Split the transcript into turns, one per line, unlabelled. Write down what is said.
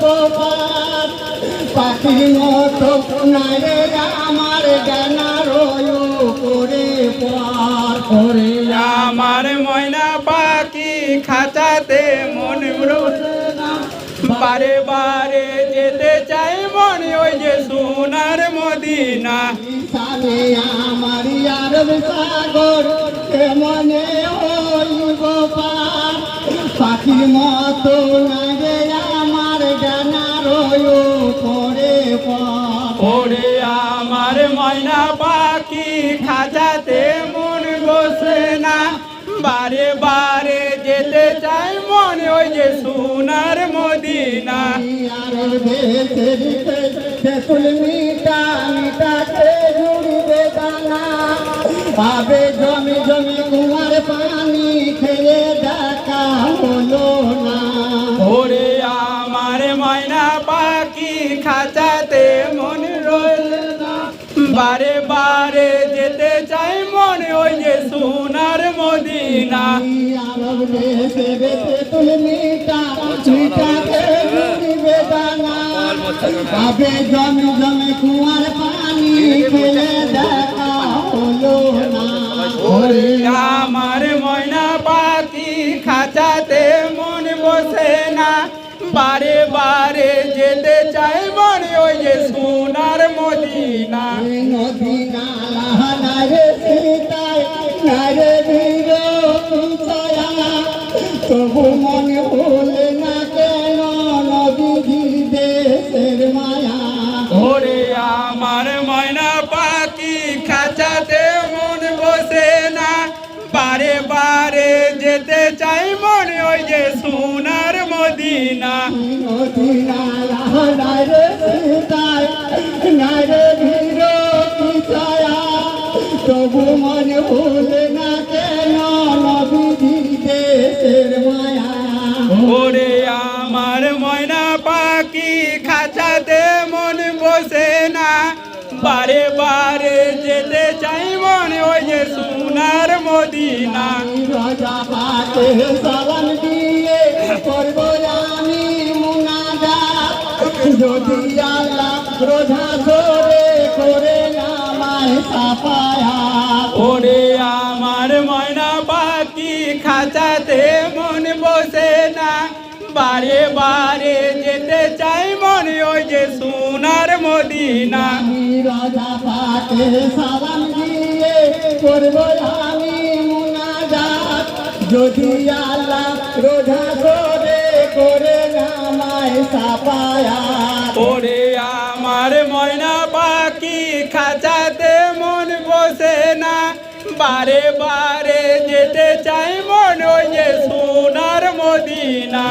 গোপাল পাখির মতো নারে আমার ডানার করে পার করে
আমার ময়না পাখি খাঁচাতে মন বারে বারে যেতে চাই মনে ওই যে সোনার মদিনা
আমার আরব সাগর মনে ওই গোপাল পাখির মতো নারে আমার ডানার করে
ওরে আমার ময়না পাখি খাঁচাতে মন বসে না বারে বারে যেতে চাই মনে ওই যে সোনার মদিনা
মিটা মিটাতে জুড়বে দানা পাবে জমি জমি কুমার পানি খেয়ে দেখা হলো না
ওরে আমার ময়না পাখি খাঁচাতে মন রইল না বারে বারে যেতে চাই মনে ওই যে সোনার মদিনা
আরব দেশে বেঁচে তুমি মিটা মিটাতে জুড়বে দানা পাবে জমি জমি কুমার পানি খেয়ে দেখা হলো না
ওরে আমার ময়না পাখি খাঁচাতে মন বসে না বারে বারে যেতে চাই মনে ওই যে সোনার মদিনা
নদী নালা নারে সীতায় নারে বীর তবু মনে হলে না কেন নদীর দেশের মায়া
ওরে আমার ময়না পাখি খাঁচাতে মন বসে না বারে বারে যেতে চাই মনে ওই যে সোনার মদিনা
নদী নালা নারে সীতায় নারে বীর তবু মনে হলে না কেন নদীর দেশের মায়া
ওরে আমার ময়না পাখি খাঁচাতে মন বসে না বারে বারে যেতে চাই মনে ওই যে সোনার মদিনা
রাজা পাকে সালাম দিয়ে করব আমি মুনাজাত যদি আল্লাহ রোজা ধরে করে নামায় সাফায়াত
ওরে আমার ময়না পাখি খাঁচাতে মন বসে না বারে বারে যেতে চাই মনে ওই যে সোনার মদিনা
রাজা পাকে সালাম দিয়ে করব আমি মুনাজাত যদি আল্লাহ রোজা ধরে করে নামায় সাফায়াত
ওরে আমার ময়না পাখি খাঁচাতে মন বসে না বারে বারে যেতে চাই মন ওই যে সোনার মদিনা